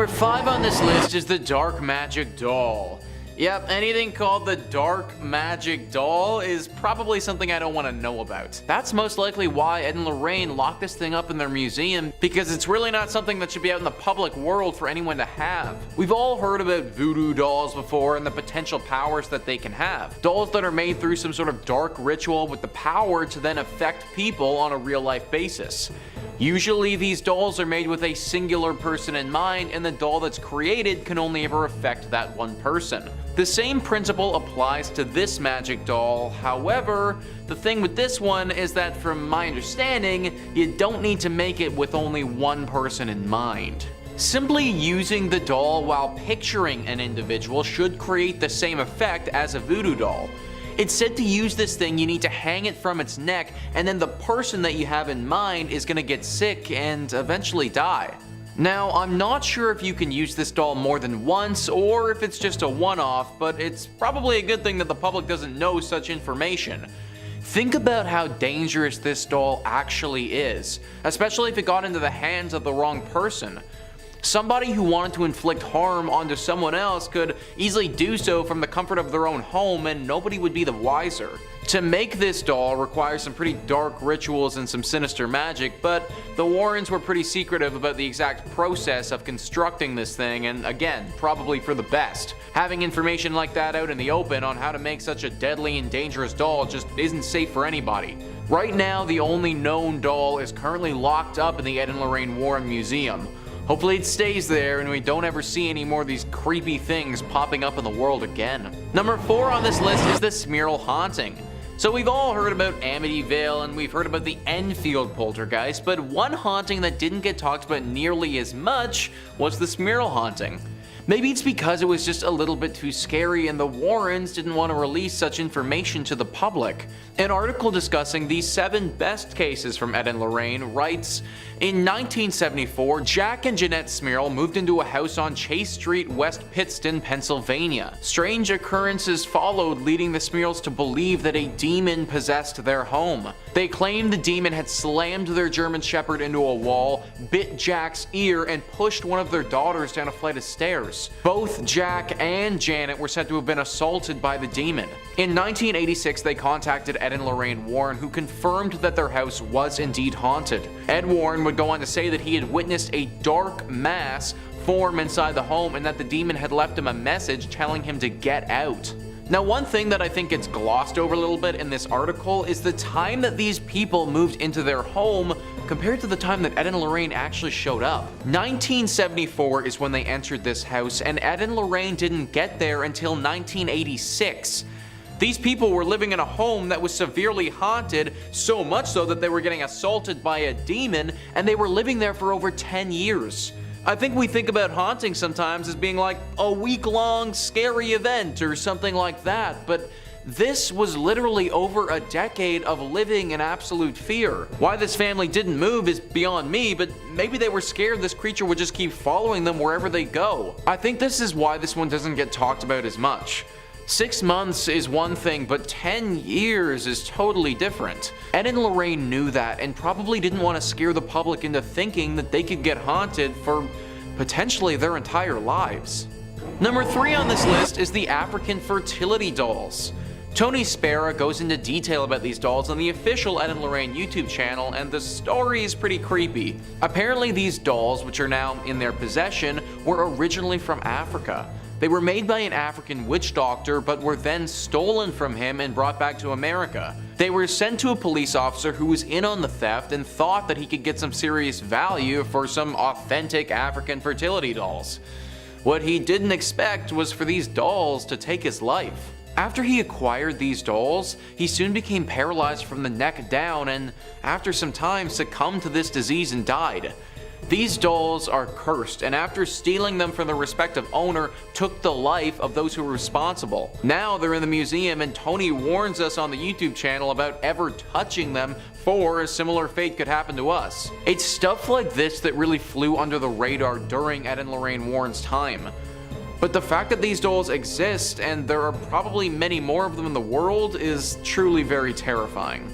Number 5 on this list is the Dark Magic Doll. Yep, anything called the Dark Magic Doll is probably something I don't want to know about. That's most likely why Ed and Lorraine locked this thing up in their museum, because it's really not something that should be out in the public world for anyone to have. We've all heard about voodoo dolls before and the potential powers that they can have. Dolls that are made through some sort of dark ritual with the power to then affect people on a real life basis. Usually these dolls are made with a singular person in mind, and the doll that's created can only ever affect that one person. The same principle applies to this magic doll. However, the thing with this one is that from my understanding, you don't need to make it with only one person in mind. Simply using the doll while picturing an individual should create the same effect as a voodoo doll. It's said to use this thing, you need to hang it from its neck, and then the person that you have in mind is going to get sick and eventually die. Now, I'm not sure if you can use this doll more than once, or if it's just a one-off, but it's probably a good thing that the public doesn't know such information. Think about how dangerous this doll actually is, especially if it got into the hands of the wrong person. Somebody who wanted to inflict harm onto someone else could easily do so from the comfort of their own home, and nobody would be the wiser. To make this doll requires some pretty dark rituals and some sinister magic, but the Warrens were pretty secretive about the exact process of constructing this thing, and again, probably for the best. Having information like that out in the open on how to make such a deadly and dangerous doll just isn't safe for anybody. Right now, the only known doll is currently locked up in the Ed and Lorraine Warren Museum. Hopefully it stays there and we don't ever see any more of these creepy things popping up in the world again. Number 4 on this list is the Smyrl haunting. So we've all heard about Amityville and we've heard about the Enfield poltergeist, but one haunting that didn't get talked about nearly as much was the Smyrl haunting. Maybe it's because it was just a little bit too scary and the Warrens didn't want to release such information to the public. An article discussing the 7 best cases from Ed and Lorraine writes, in 1974, Jack and Jeanette Smyrl moved into a house on Chase Street, West Pittston, Pennsylvania. Strange occurrences followed, leading the Smyrls to believe that a demon possessed their home. They claimed the demon had slammed their German Shepherd into a wall, bit Jack's ear, and pushed one of their daughters down a flight of stairs. Both Jack and Janet were said to have been assaulted by the demon. In 1986, they contacted Ed and Lorraine Warren, who confirmed that their house was indeed haunted. Ed Warren would go on to say that he had witnessed a dark mass form inside the home and that the demon had left him a message telling him to get out. Now, one thing that I think gets glossed over a little bit in this article is the time that these people moved into their home compared to the time that Ed and Lorraine actually showed up. 1974 is when they entered this house, and Ed and Lorraine didn't get there until 1986. These people were living in a home that was severely haunted, so much so that they were getting assaulted by a demon, and they were living there for over 10 years. I think we think about haunting sometimes as being like a week-long scary event or something like that, but this was literally over a decade of living in absolute fear. Why this family didn't move is beyond me, but maybe they were scared this creature would just keep following them wherever they go. I think this is why this one doesn't get talked about as much. 6 months is one thing, but 10 years is totally different. Ed and Lorraine knew that and probably didn't want to scare the public into thinking that they could get haunted for potentially their entire lives. Number 3 on this list is the African fertility dolls. Tony Spera goes into detail about these dolls on the official Ed and Lorraine YouTube channel, and the story is pretty creepy. Apparently these dolls, which are now in their possession, were originally from Africa. They were made by an African witch doctor, but were then stolen from him and brought back to America. They were sent to a police officer who was in on the theft and thought that he could get some serious value for some authentic African fertility dolls. What he didn't expect was for these dolls to take his life. After he acquired these dolls, he soon became paralyzed from the neck down and, after some time, succumbed to this disease and died. These dolls are cursed, and after stealing them from their respective owner, took the life of those who were responsible. Now they're in the museum, and Tony warns us on the YouTube channel about ever touching them, for a similar fate could happen to us. It's stuff like this that really flew under the radar during Ed and Lorraine Warren's time. But the fact that these dolls exist, and there are probably many more of them in the world, is truly very terrifying.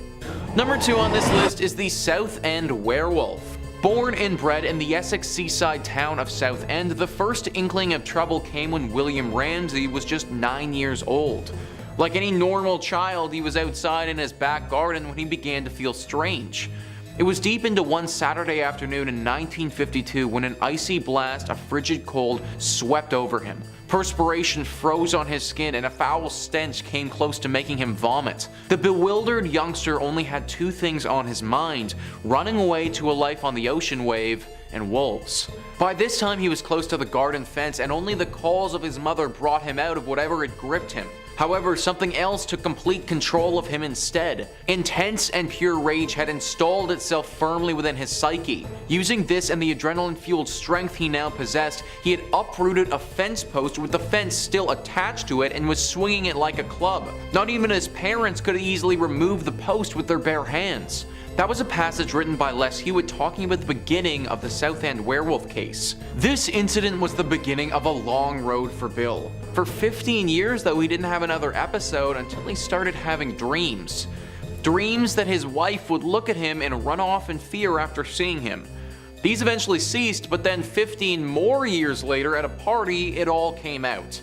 Number 2 on this list is the South End werewolf. Born and bred in the Essex seaside town of Southend, the first inkling of trouble came when William Ramsey was just 9 years old. Like any normal child, he was outside in his back garden when he began to feel strange. It was deep into one Saturday afternoon in 1952 when an icy blast of frigid cold swept over him. Perspiration froze on his skin and a foul stench came close to making him vomit. The bewildered youngster only had two things on his mind: running away to a life on the ocean wave and wolves. By this time he was close to the garden fence and only the calls of his mother brought him out of whatever had gripped him. However, something else took complete control of him instead. Intense and pure rage had installed itself firmly within his psyche. Using this and the adrenaline-fueled strength he now possessed, he had uprooted a fence post with the fence still attached to it and was swinging it like a club. Not even his parents could easily remove the post with their bare hands. That was a passage written by Les Hewitt talking about the beginning of the Southend werewolf case. This incident was the beginning of a long road for Bill. For 15 years, though, he didn't have another episode until he started having dreams. Dreams that his wife would look at him and run off in fear after seeing him. These eventually ceased, but then 15 more years later at a party, it all came out.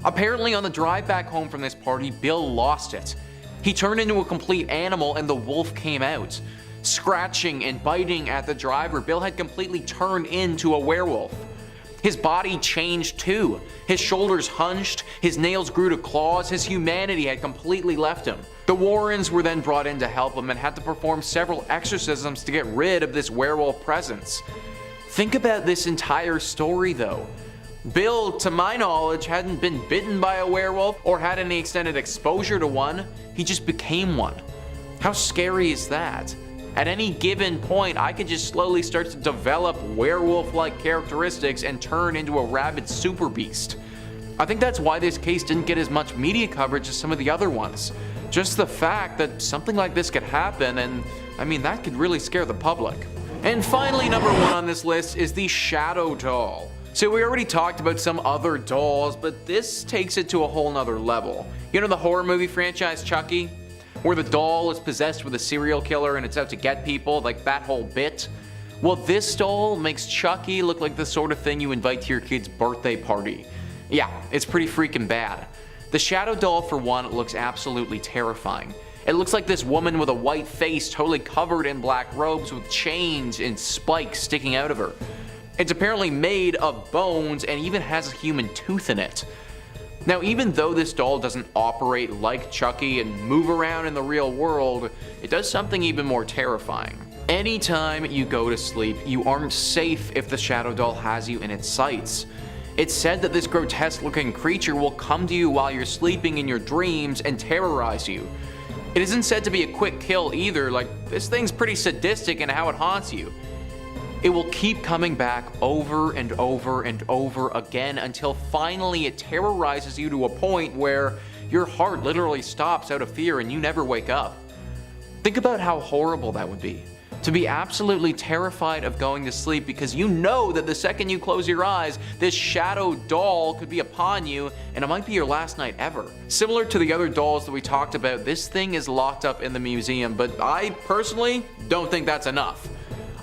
Apparently on the drive back home from this party, Bill lost it. He turned into a complete animal and the wolf came out. Scratching and biting at the driver, Bill had completely turned into a werewolf. His body changed too. His shoulders hunched, his nails grew to claws, his humanity had completely left him. The Warrens were then brought in to help him and had to perform several exorcisms to get rid of this werewolf presence. Think about this entire story though. Bill, to my knowledge, hadn't been bitten by a werewolf or had any extended exposure to one. He just became one. How scary is that? At any given point, I could just slowly start to develop werewolf-like characteristics and turn into a rabid super beast. I think that's why this case didn't get as much media coverage as some of the other ones. Just the fact that something like this could happen, and I mean, that could really scare the public. And finally, number one on this list is the Shadow Doll. So we already talked about some other dolls, but this takes it to a whole nother level. You know the horror movie franchise Chucky? Where the doll is possessed with a serial killer and it's out to get people, like that whole bit? Well, this doll makes Chucky look like the sort of thing you invite to your kid's birthday party. Yeah, it's pretty freaking bad. The Shadow Doll, for one, looks absolutely terrifying. It looks like this woman with a white face totally covered in black robes with chains and spikes sticking out of her. It's apparently made of bones and even has a human tooth in it. Now, even though this doll doesn't operate like Chucky and move around in the real world, it does something even more terrifying. Anytime you go to sleep, you aren't safe if the Shadow Doll has you in its sights. It's said that this grotesque-looking creature will come to you while you're sleeping in your dreams and terrorize you. It isn't said to be a quick kill either, like this thing's pretty sadistic in how it haunts you. It will keep coming back over and over and over again until finally it terrorizes you to a point where your heart literally stops out of fear and you never wake up. Think about how horrible that would be. To be absolutely terrified of going to sleep because you know that the second you close your eyes, this shadow doll could be upon you and it might be your last night ever. Similar to the other dolls that we talked about, this thing is locked up in the museum, but I personally don't think that's enough.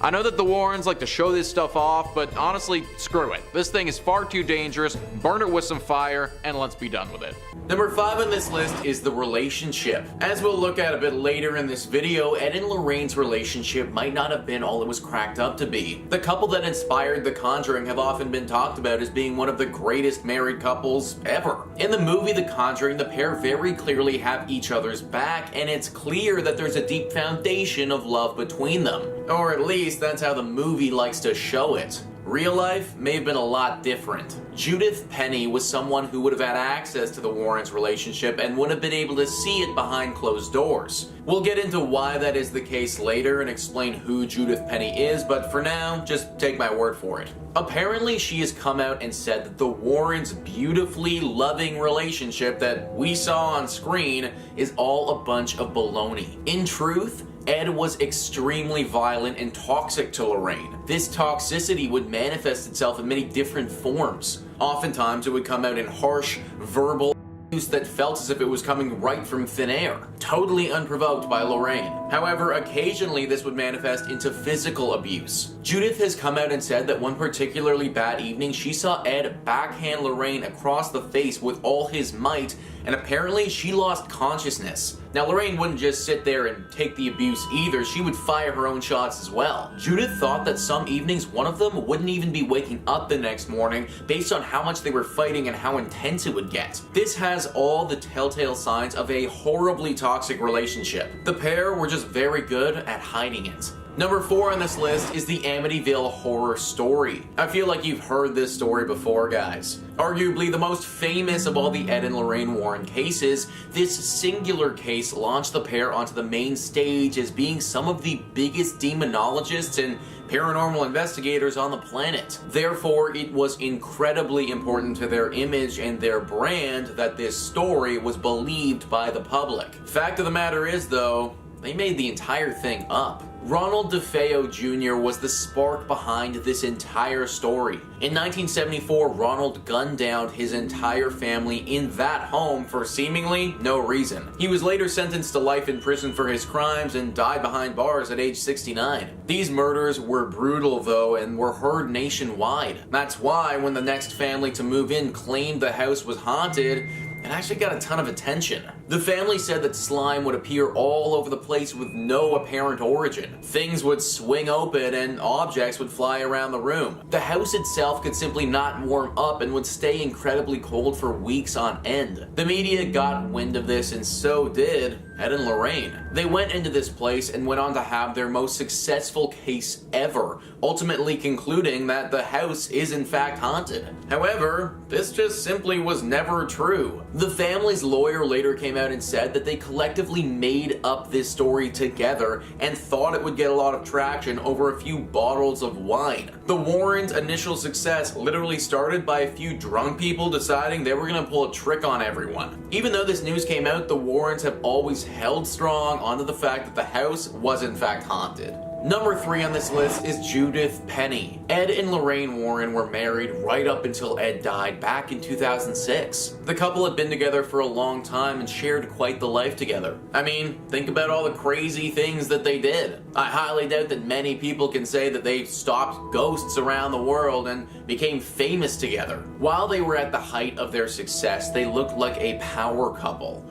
I know that the Warrens like to show this stuff off, but honestly, screw it. This thing is far too dangerous, burn it with some fire, and let's be done with it. Number 5 on this list is the relationship. As we'll look at a bit later in this video, Ed and Lorraine's relationship might not have been all it was cracked up to be. The couple that inspired The Conjuring have often been talked about as being one of the greatest married couples ever. In the movie The Conjuring, the pair very clearly have each other's back, and it's clear that there's a deep foundation of love between them. Or at least that's how the movie likes to show it. Real life may have been a lot different. Judith Penny was someone who would have had access to the Warrens' relationship and would have been able to see it behind closed doors. We'll get into why that is the case later and explain who Judith Penny is, but for now, just take my word for it. Apparently, she has come out and said that the Warrens' beautifully loving relationship that we saw on screen is all a bunch of baloney. In truth, Ed was extremely violent and toxic to Lorraine. This toxicity would manifest itself in many different forms. Oftentimes, it would come out in harsh, verbal that felt as if it was coming right from thin air, totally unprovoked by Lorraine. However, occasionally this would manifest into physical abuse. Judith has come out and said that one particularly bad evening she saw Ed backhand Lorraine across the face with all his might, and apparently she lost consciousness. Now, Lorraine wouldn't just sit there and take the abuse either, she would fire her own shots as well. Judith thought that some evenings one of them wouldn't even be waking up the next morning based on how much they were fighting and how intense it would get. This has all the telltale signs of a horribly toxic relationship. The pair were just very good at hiding it. Number 4 on this list is the Amityville Horror story. I feel like you've heard this story before, guys. Arguably the most famous of all the Ed and Lorraine Warren cases, this singular case launched the pair onto the main stage as being some of the biggest demonologists and paranormal investigators on the planet. Therefore, it was incredibly important to their image and their brand that this story was believed by the public. Fact of the matter is, though, they made the entire thing up. Ronald DeFeo Jr. was the spark behind this entire story. In 1974, Ronald gunned down his entire family in that home for seemingly no reason. He was later sentenced to life in prison for his crimes and died behind bars at age 69. These murders were brutal, though, and were heard nationwide. That's why when the next family to move in claimed the house was haunted, it actually got a ton of attention. The family said that slime would appear all over the place with no apparent origin. Things would swing open and objects would fly around the room. The house itself could simply not warm up and would stay incredibly cold for weeks on end. The media got wind of this, and so did Ed and Lorraine. They went into this place and went on to have their most successful case ever, ultimately concluding that the house is in fact haunted. However, this just simply was never true. The family's lawyer later came out and said that they collectively made up this story together and thought it would get a lot of traction over a few bottles of wine. The Warrens' initial success literally started by a few drunk people deciding they were going to pull a trick on everyone. Even though this news came out, the Warrens have always held strong onto the fact that the house was in fact haunted. Number 3 on this list is Judith Penny. Ed and Lorraine Warren were married right up until Ed died back in 2006. The couple had been together for a long time and shared quite the life together. I mean, think about all the crazy things that they did. I highly doubt that many people can say that they stopped ghosts around the world and became famous together. While they were at the height of their success, they looked like a power couple.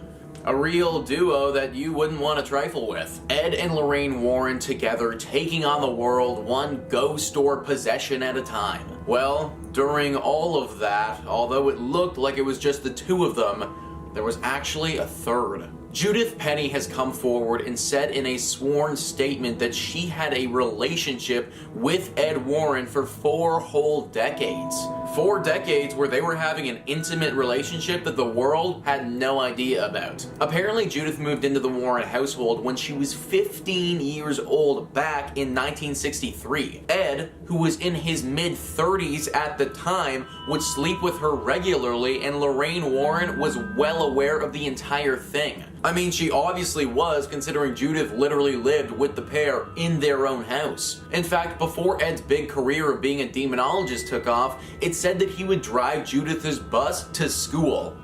A real duo that you wouldn't want to trifle with. Ed and Lorraine Warren together taking on the world one ghost or possession at a time. Well, during all of that, although it looked like it was just the two of them, there was actually a third. Judith Penny has come forward and said in a sworn statement that she had a relationship with Ed Warren for 4 whole decades. 4 decades where they were having an intimate relationship that the world had no idea about. Apparently, Judith moved into the Warren household when she was 15 years old back in 1963. Ed, who was in his mid-30s at the time, would sleep with her regularly, and Lorraine Warren was well aware of the entire thing. I mean, she obviously was, considering Judith literally lived with the pair in their own house. In fact, before Ed's big career of being a demonologist took off, it said that he would drive Judith's bus to school.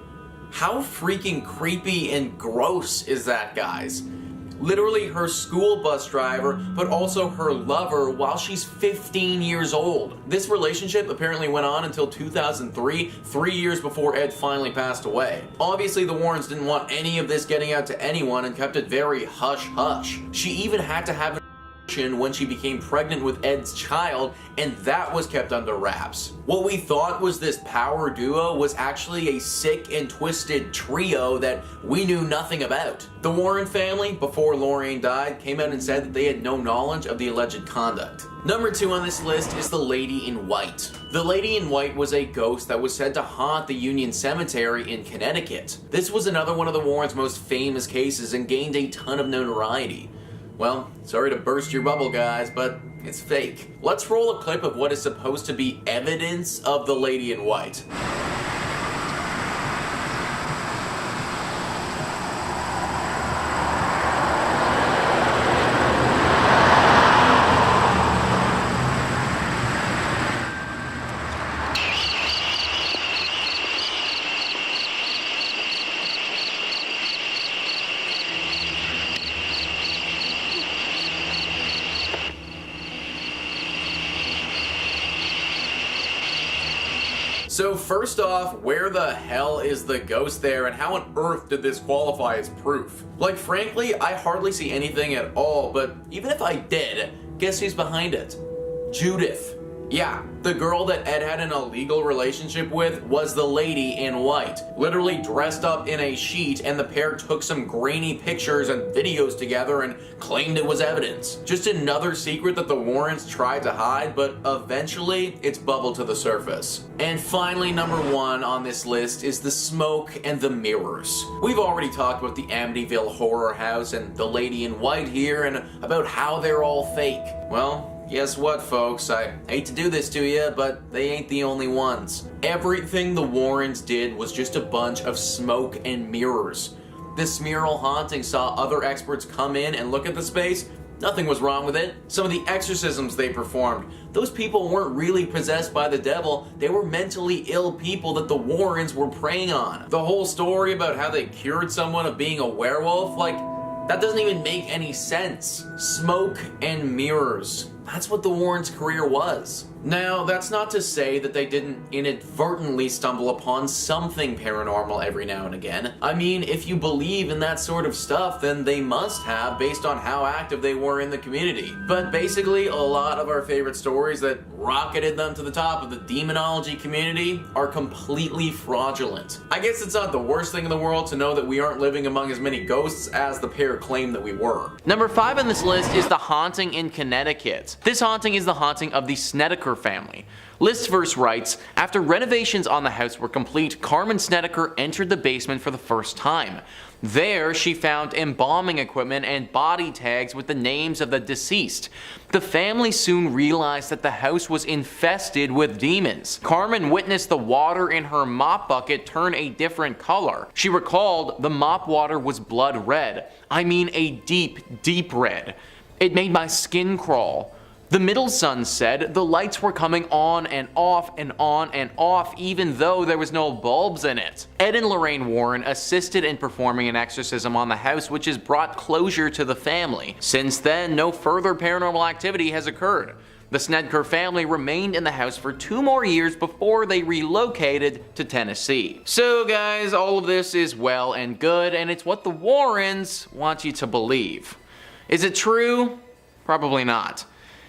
How freaking creepy and gross is that, guys? Literally her school bus driver, but also her lover while she's 15 years old. This relationship apparently went on until 2003, 3 years before Ed finally passed away. Obviously, the Warrens didn't want any of this getting out to anyone and kept it very hush-hush. She even had to have when she became pregnant with Ed's child, and that was kept under wraps. What we thought was this power duo was actually a sick and twisted trio that we knew nothing about. The Warren family, before Lorraine died, came out and said that they had no knowledge of the alleged conduct. Number 2 on this list is the Lady in White. The Lady in White was a ghost that was said to haunt the Union Cemetery in Connecticut. This was another one of the Warrens' most famous cases and gained a ton of notoriety. Well, sorry to burst your bubble, guys, but it's fake. Let's roll a clip of what is supposed to be evidence of the Lady in White. So first off, where the hell is the ghost there, and how on earth did this qualify as proof? Like, frankly, I hardly see anything at all, but even if I did, guess who's behind it? Judith. Yeah, the girl that Ed had an illegal relationship with was the lady in white, literally dressed up in a sheet, and the pair took some grainy pictures and videos together and claimed it was evidence. Just another secret that the Warrens tried to hide, but eventually it's bubbled to the surface. And finally, number 1 on this list is the smoke and the mirrors. We've already talked about the Amityville Horror house and the lady in white here, and about how they're all fake. Well, guess what, folks? I hate to do this to you, but they ain't the only ones. Everything the Warrens did was just a bunch of smoke and mirrors. This mural haunting saw other experts come in and look at the space. Nothing was wrong with it. Some of the exorcisms they performed, those people weren't really possessed by the devil. They were mentally ill people that the Warrens were preying on. The whole story about how they cured someone of being a werewolf, like, that doesn't even make any sense. Smoke and mirrors. That's what the Warrens' career was. Now, that's not to say that they didn't inadvertently stumble upon something paranormal every now and again. I mean, if you believe in that sort of stuff, then they must have, based on how active they were in the community. But basically, a lot of our favorite stories that rocketed them to the top of the demonology community are completely fraudulent. I guess it's not the worst thing in the world to know that we aren't living among as many ghosts as the pair claim that we were. Number 5 on this list is the haunting in Connecticut. This haunting is the haunting of the Snedeker family. Listverse writes, after renovations on the house were complete, Carmen Snedeker entered the basement for the first time. There, she found embalming equipment and body tags with the names of the deceased. The family soon realized that the house was infested with demons. Carmen witnessed the water in her mop bucket turn a different color. She recalled the mop water was blood red. I mean a deep, deep red. It made my skin crawl. The middle son said the lights were coming on and off and on and off even though there was no bulbs in it. Ed and Lorraine Warren assisted in performing an exorcism on the house, which has brought closure to the family. Since then, no further paranormal activity has occurred. The Snedeker family remained in the house for 2 more years before they relocated to Tennessee. So guys, all of this is well and good, and it's what the Warrens want you to believe. Is it true? Probably not.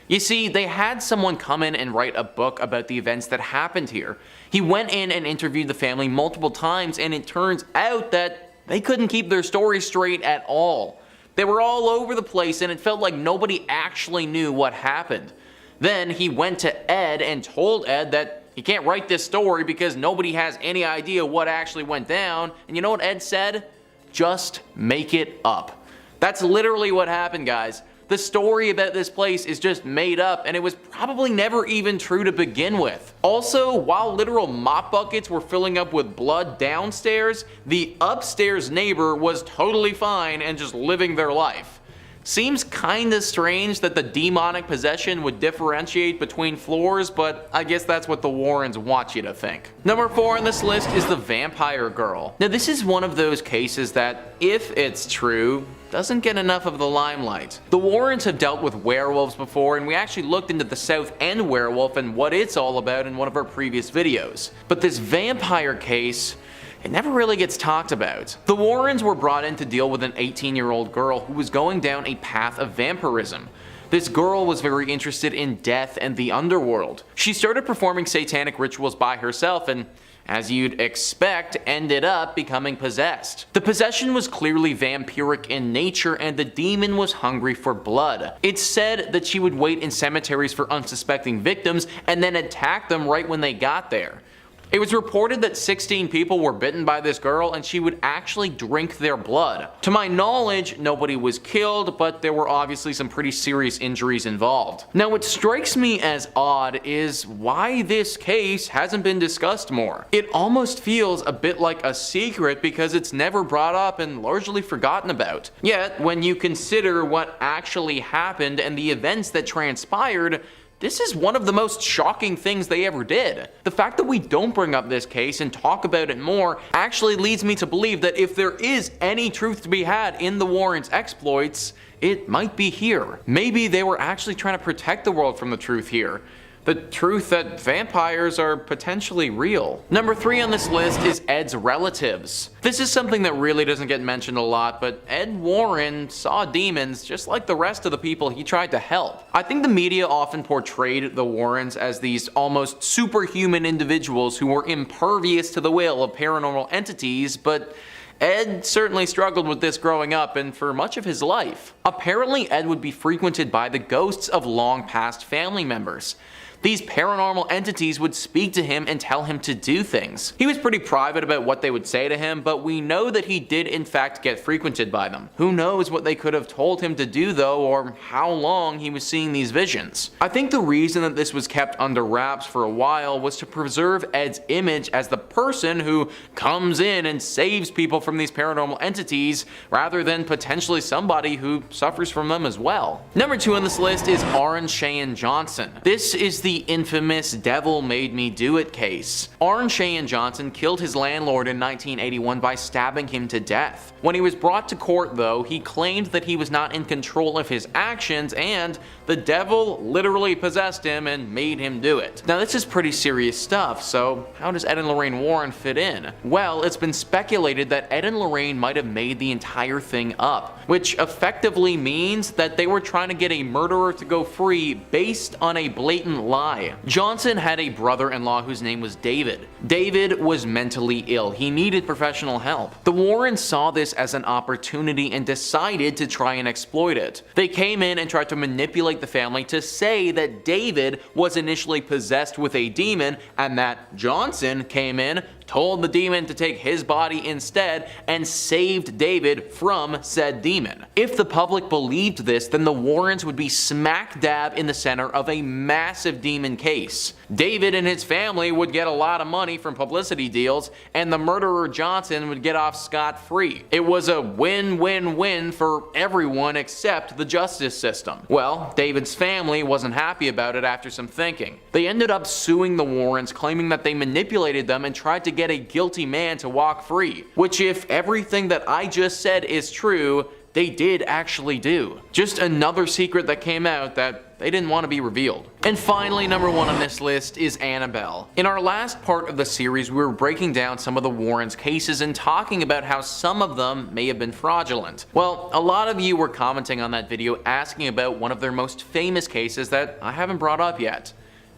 You see, they had someone come in and write a book about the events that happened here. He went in and interviewed the family multiple times, and it turns out that they couldn't keep their story straight at all. They were all over the place, and it felt like nobody actually knew what happened. Then he went to Ed and told Ed that he can't write this story because nobody has any idea what actually went down. And you know what Ed said? Just make it up. That's literally what happened, guys. The story about this place is just made up, and it was probably never even true to begin with. Also, while literal mop buckets were filling up with blood downstairs, the upstairs neighbor was totally fine and just living their life. Seems kinda strange that the demonic possession would differentiate between floors, but I guess that's what the Warrens want you to think. Number 4 on this list is the Vampire Girl. Now this is one of those cases that, if it's true, doesn't get enough of the limelight. The Warrens have dealt with werewolves before, and we actually looked into the South End werewolf and what it's all about in one of our previous videos. But this vampire case, it never really gets talked about. The Warrens were brought in to deal with an 18-year-old girl who was going down a path of vampirism. This girl was very interested in death and the underworld. She started performing satanic rituals by herself and, as you'd expect, ended up becoming possessed. The possession was clearly vampiric in nature, and the demon was hungry for blood. It's said that she would wait in cemeteries for unsuspecting victims and then attack them right when they got there. It was reported that 16 people were bitten by this girl, and she would actually drink their blood. To my knowledge, nobody was killed, but there were obviously some pretty serious injuries involved. Now what strikes me as odd is why this case hasn't been discussed more. It almost feels a bit like a secret because it's never brought up and largely forgotten about. Yet, when you consider what actually happened and the events that transpired, this is one of the most shocking things they ever did. The fact that we don't bring up this case and talk about it more actually leads me to believe that if there is any truth to be had in the Warrens' exploits, it might be here. Maybe they were actually trying to protect the world from the truth here. the truth that vampires are potentially real. Number 3 on this list is Ed's relatives. This is something that really doesn't get mentioned a lot, but Ed Warren saw demons just like the rest of the people he tried to help. I think the media often portrayed the Warrens as these almost superhuman individuals who were impervious to the will of paranormal entities, but Ed certainly struggled with this growing up and for much of his life. Apparently, Ed would be frequented by the ghosts of long-past family members. These paranormal entities would speak to him and tell him to do things. He was pretty private about what they would say to him, but we know that he did in fact get frequented by them. Who knows what they could have told him to do though, or how long he was seeing these visions. I think the reason that this was kept under wraps for a while was to preserve Ed's image as the person who comes in and saves people from these paranormal entities, rather than potentially somebody who suffers from them as well. Number 2 on this list is Orange Cheyenne Johnson. This is the infamous Devil Made Me Do It case. Orange Cheyenne Johnson killed his landlord in 1981 by stabbing him to death. When he was brought to court though, he claimed that he was not in control of his actions and the devil literally possessed him and made him do it. Now this is pretty serious stuff, so how does Ed and Lorraine Warren fit in? Well, it's been speculated that Ed and Lorraine might have made the entire thing up, which effectively means that they were trying to get a murderer to go free based on a blatant lie. Johnson had a brother-in-law whose name was David. David was mentally ill. He needed professional help. The Warrens saw this as an opportunity and decided to try and exploit it. They came in and tried to manipulate the family to say that David was initially possessed with a demon and that Johnson came in, told the demon to take his body instead, and saved David from said demon. If the public believed this, then the Warrens would be smack dab in the center of a massive demon case. David and his family would get a lot of money from publicity deals, and the murderer Johnson would get off scot-free. It was a win-win-win for everyone except the justice system. Well, David's family wasn't happy about it after some thinking. They ended up suing the Warrens, claiming that they manipulated them and tried to get a guilty man to walk free, which if everything that I just said is true, they did actually do. Just another secret that came out that they didn't want to be revealed. And finally, number 1 on this list is Annabelle. In our last part of the series, we were breaking down some of the Warrens' cases and talking about how some of them may have been fraudulent. Well, a lot of you were commenting on that video asking about one of their most famous cases that I haven't brought up yet.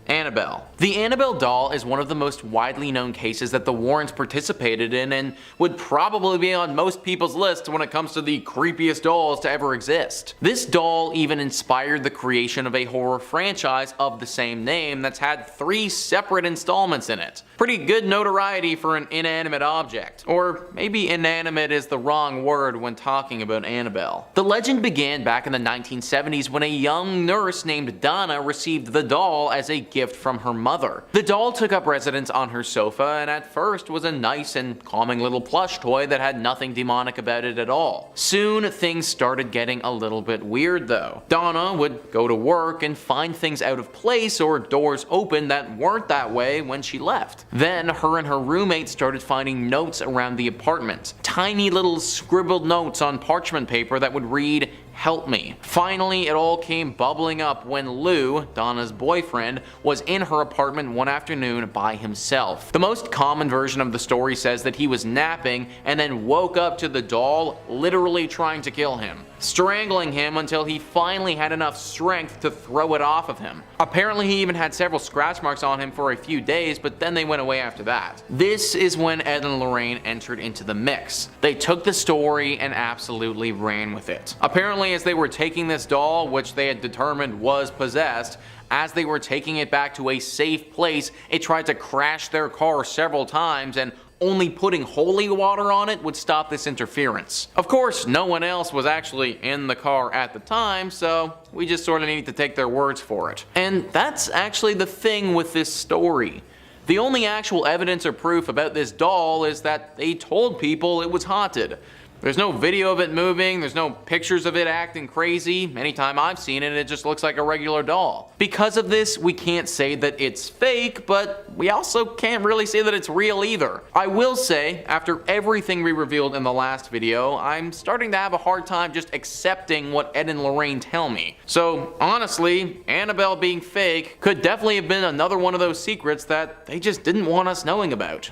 Annabelle. The Annabelle doll is one of the most widely known cases that the Warrens participated in and would probably be on most people's lists when it comes to the creepiest dolls to ever exist. This doll even inspired the creation of a horror franchise of the same name that's had 3 separate installments in it. Pretty good notoriety for an inanimate object. Or maybe inanimate is the wrong word when talking about Annabelle. The legend began back in the 1970s when a young nurse named Donna received the doll as a gift from her mother. The doll took up residence on her sofa and at first was a nice and calming little plush toy that had nothing demonic about it at all. Soon things started getting a little bit weird though. Donna would go to work and find things out of place or doors open that weren't that way when she left. Then her and her roommate started finding notes around the apartment. Tiny little scribbled notes on parchment paper that would read, "Help me." Finally, it all came bubbling up when Lou, Donna's boyfriend, was in her apartment one afternoon by himself. The most common version of the story says that he was napping and then woke up to the doll literally trying to kill him, strangling him until he finally had enough strength to throw it off of him. Apparently he even had several scratch marks on him for a few days, but then they went away after that. This is when Ed and Lorraine entered into the mix. They took the story and absolutely ran with it. Apparently as they were taking this doll, which they had determined was possessed, as they were taking it back to a safe place, it tried to crash their car several times, and only putting holy water on it would stop this interference. Of course, no one else was actually in the car at the time, so we just sort of need to take their words for it. And that's actually the thing with this story. The only actual evidence or proof about this doll is that they told people it was haunted. There's no video of it moving, there's no pictures of it acting crazy. Anytime I've seen it, it just looks like a regular doll. Because of this, we can't say that it's fake, but we also can't really say that it's real either. I will say, after everything we revealed in the last video, I'm starting to have a hard time just accepting what Ed and Lorraine tell me. So honestly, Annabelle being fake could definitely have been another one of those secrets that they just didn't want us knowing about.